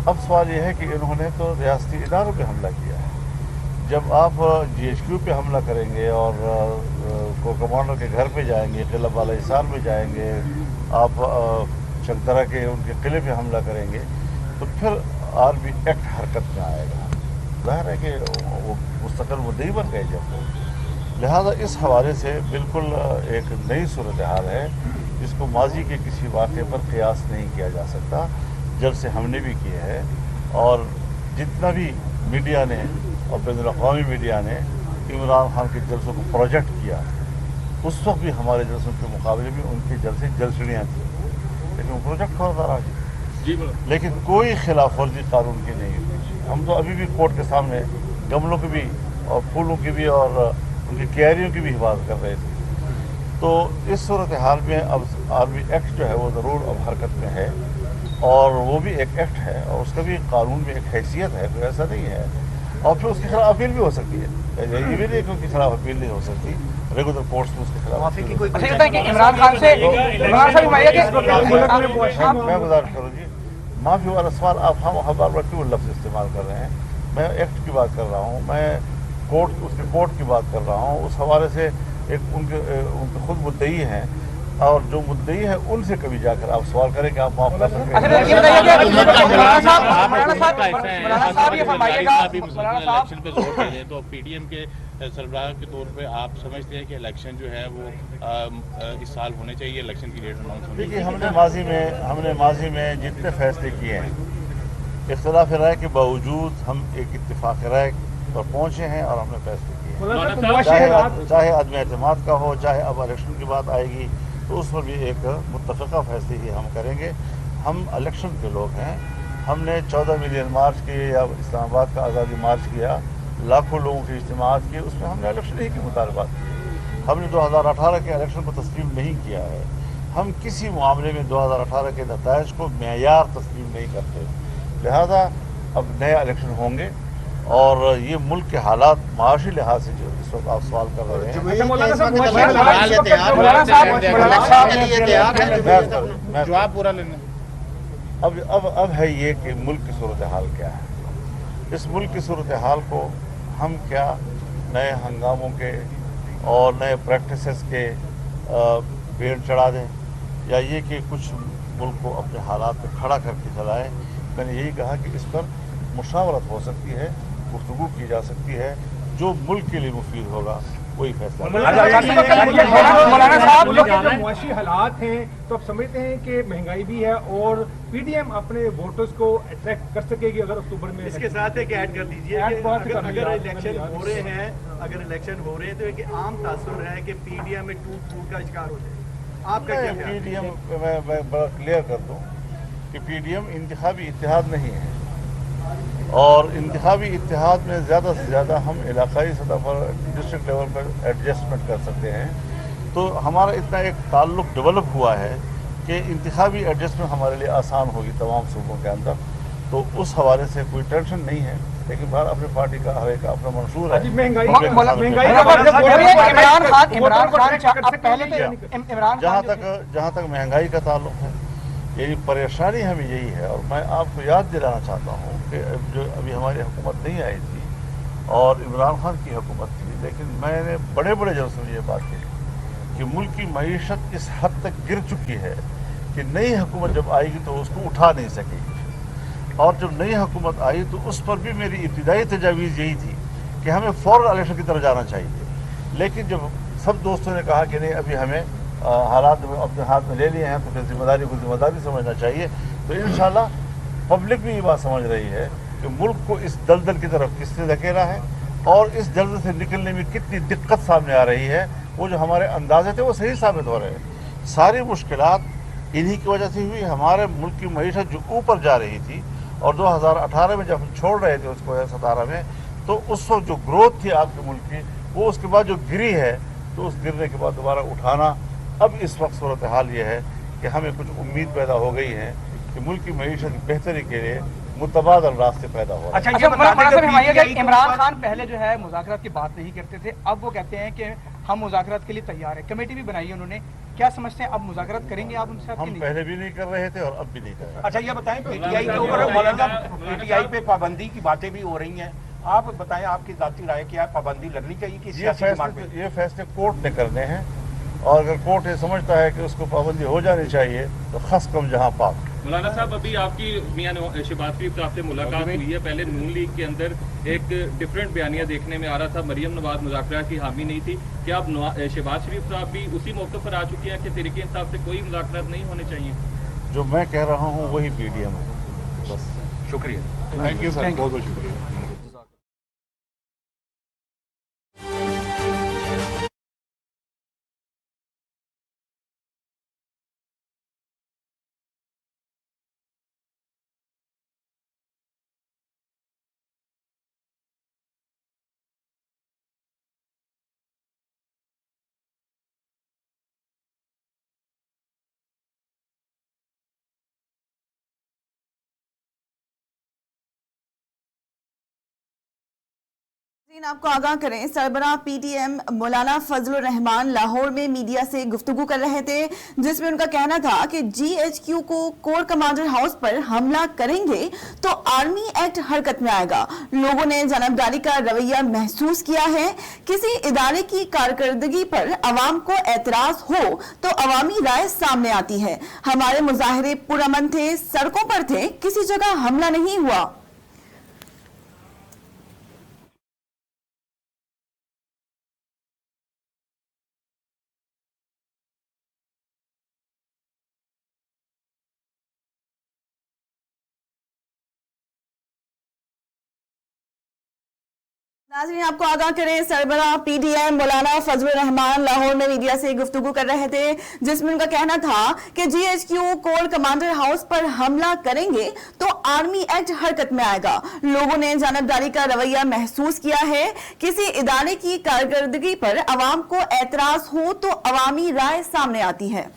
अब सवाल ये है कि इन्होंने तो रियासती इदारों पे हमला किया है। जब आप GHQ पे हमला करेंगे और कोर कमांडर के घर पे जाएंगे, किला बाला हिसार में जाएंगे, आप चकदरा के उनके किले पे हमला करेंगे, तो फिर आर्मी एक्ट हरकत में आएगा। ज़ाहिर है कि वो मुस्तकिल मुद्दई बन गए जब वो, लिहाजा इस हवाले से बिल्कुल एक नई सूरत हाल है जिसको माजी के किसी वाक़े पर क़ियास नहीं किया जा सकता। जलसे हमने भी किए हैं और जितना भी मीडिया ने और बैनुल-अक़वामी मीडिया ने इमरान खान के जलसों को प्रोजेक्ट किया, उस वक्त भी हमारे जलसों के मुकाबले में उनके जलसे जलसड़ियाँ थी, लेकिन वो प्रोजेक्ट होता रहा जी, लेकिन कोई खिलाफ वर्जी कानून की नहीं हुई। हम तो अभी भी कोर्ट के सामने गमलों की भी और फूलों की भी और उनकी क्यारियों की भी हिफाजत कर रहे थे। तो इस सूरत हाल में अब आर्मी एक्ट जो है वो ज़रूर अब हरकत में है और वो भी एक एक्ट है और उसका भी कानून में एक हैसियत है, कोई ऐसा नहीं है। और फिर उसके खिलाफ अपील भी हो सकती है, ये भी नहीं कि उनके खिलाफ अपील नहीं हो सकती, रेगुलर कोर्ट्स में उसके खिलाफ माफी की कोई इमरान खान से मैं गुजारिश करूँ जी, माफ़ी वाला सवाल आप हम बार क्यों लफ्ज़ इस्तेमाल कर रहे हैं? मैं एक्ट की बात कर रहा हूँ, मैं उसके कोर्ट की बात कर रहा हूँ। उस हवाले से एक उनके खुद मुद्दई हैं और जो मुद्दई है उनसे कभी जाकर आप सवाल करें कि आप माफ कर सकते हैं। इलेक्शन पे जोर दे दें तो PDM के सरबराह के तौर पे आप समझते हैं कि इलेक्शन जो है वो इस साल होने चाहिए, इलेक्शन की डेट अनाउंस होनी चाहिए? देखिए, हमने माजी में जितने फैसले किए हैं, इख्तिलाफ राय के बावजूद हम एक इत्तिफाक राय पर पहुँचे हैं और हमने फैसले किए, चाहे अदम एतमाद का हो, चाहे अब इलेक्शन की बात आएगी तो उस पर भी एक मुत्तफ़िक़ा फैसले ही हम करेंगे। हम इलेक्शन के लोग हैं। हमने 14 मिलियन मार्च किए या इस्लामाबाद का आज़ादी मार्च किया, लाखों लोगों की इज्तिमात किए, उसमें हमने इलेक्शन ही की मुतालबात किए। हमने 2018 के इलेक्शन को तस्लीम नहीं किया है। हम किसी मामले में 2018 के नताइज को मेयार तस्लीम नहीं करते। लिहाजा अब नया इलेक्शन होंगे और ये मुल्क के हालात माशी लिहाज से जो इस वक्त आप सवाल कर रहे हैं, जवाब पूरा लेना। अब है ये कि मुल्क की सूरत हाल क्या है। इस मुल्क की सूरत हाल को हम क्या नए हंगामों के और नए प्रैक्टिसेस के पेड़ चढ़ा दें या ये कि कुछ मुल्क को अपने हालात पे खड़ा करके चलाएं। मैंने यही कहा कि इस पर मुशावरत हो सकती है, गुफ्तगू की जा सकती है, जो मुल्क के लिए मुफीद होगा वही फैसला। मुआशी हालात हैं तो आप समझते हैं कि महंगाई भी है और PDM अपने वोटर्स को अट्रैक्ट कर सकेगी अगर अक्टूबर में? इसके साथ एक ऐड कर दीजिए कि अगर इलेक्शन हो रहे हैं तो एक आम तासुर है कि PDM में टूट का शिकार हो जाए। आपका क्या PDM मैं बड़ा क्लियर कर दूं कि PDM इंतखाबी इत्तेहाद नहीं है और इंतखाबी इत्तेहाद में ज़्यादा से ज़्यादा हम इलाकाई सतह पर डिस्ट्रिक्ट लेवल पर एडजस्टमेंट कर सकते हैं। तो हमारा इतना एक ताल्लुक़ डेवलप हुआ है कि इंतखाबी एडजस्टमेंट हमारे लिए आसान होगी तमाम सूबों के अंदर, तो उस हवाले से कोई टेंशन नहीं है। लेकिन बाहर अपनी पार्टी का हर एक अपना मंशूर है। जहाँ तक महंगाई का ताल्लुक़ है, यही परेशानी हमें यही है। और मैं आपको याद दिलाना चाहता हूँ कि जो अभी हमारी हुकूमत नहीं आई थी और इमरान खान की हुकूमत थी, लेकिन मैंने बड़े बड़े जलसों में ये बात कही कि मुल्क की मईशत इस हद तक गिर चुकी है कि नई हुकूमत जब आएगी तो उसको उठा नहीं सकेगी। और जब नई हुकूमत आई तो उस पर भी मेरी इब्तिदाई तजावीज़ यही थी कि हमें फ़ौरन इलेक्शन की तरफ जाना चाहिए। लेकिन जब सब दोस्तों ने कहा कि नहीं, अभी हमें हालात अपने हाथ में ले लिए हैं तो फिर जिम्मेदारी को जिम्मेदारी समझना चाहिए, तो इंशाल्लाह पब्लिक भी ये बात समझ रही है कि मुल्क को इस दलदल की तरफ किसने धकेला है और इस दलदल से निकलने में कितनी दिक्कत सामने आ रही है। वो जो हमारे अंदाजे थे वो सही साबित हो रहे हैं। सारी मुश्किलात इन्हीं की वजह से हुई। हमारे मुल्क की मईशत जो ऊपर जा रही थी और 2018 में जब हम छोड़ रहे थे उसको 2017 में, तो उस वक्त जो ग्रोथ थी आपके मुल्क की, वो उसके बाद जो गिरी है, तो उस गिरने के बाद दोबारा उठाना, अब इस वक्त सूरत हाल ये है कि हमें कुछ उम्मीद पैदा हो गई है कि मुल्क की मईशत की बेहतरी के लिए मुतबादल रास्ते पैदा हो रहे हैं। इमरान खान पहले जो है मुज़ाकरात की बात नहीं करते थे, अब वो कहते हैं कि हम मुज़ाकरात के लिए तैयार है। कमेटी भी बनाई है उन्होंने, क्या समझते हैं, अब मुज़ाकरात करेंगे आप उनसे? हम पहले भी नहीं कर रहे थे और अब भी नहीं कर रहे। अच्छा ये बताएं, पीटीआई के ऊपर मौलाना पीटीआई पे पाबंदी की बातें भी हो रही हैं, आप बताएं आपकी जाती राय क्या है, पाबंदी लगनी चाहिए कि सियासी जमात पे? ये फैसले कोर्ट ने करने हैं, और अगर कोर्ट ये समझता है कि उसको पाबंदी हो जानी चाहिए तो खस कम जहाँ पाक। मौलाना साहब, अभी आपकी मियां शहबाज शरीफ साहब से मुलाकात हुई है, पहले नून लीग के अंदर एक डिफरेंट बयानिया देखने में आ रहा था, मरियम नवाज मुज़ाकरा की हामी नहीं थी, क्या अब शहबाज शरीफ साहब भी उसी मौके पर आ चुकी हैं कि तरीके इंसाफ से कोई मुज़ाकरात नहीं होने चाहिए? जो मैं कह रहा हूँ वही पीडीएम है, बस। शुक्रिया। थैंक यू सर, बहुत बहुत शुक्रिया। आपको आगाह करें, सरबराह पीटीएम मौलाना फजलुर रहमान लाहौर में मीडिया से गुफ्तगू कर रहे थे, जिसमें उनका कहना था कि जीएचक्यू को कोर कमांडर हाउस पर हमला करेंगे तो आर्मी एक्ट हरकत में आएगा। लोगों ने जानबदारी का रवैया महसूस किया है। किसी इदारे की कारकर्दगी पर अवाम को एतराज हो तो अवामी राय सामने आती है। हमारे मुजाहिरे पुरअमन थे, सड़कों पर थे, किसी जगह हमला नहीं हुआ। नाज़रीन, आपको आगाह करें, सरबराह पीटीएम मौलाना फजलुर रहमान लाहौर में मीडिया से गुफ्तगू कर रहे थे, जिसमें उनका कहना था कि जीएचक्यू कोर कमांडर हाउस पर हमला करेंगे तो आर्मी एक्ट हरकत में आएगा। लोगों ने जानबदारी का रवैया महसूस किया है। किसी इदारे की कारकर्दगी पर अवाम को एतराज हो तो अवामी राय सामने आती है।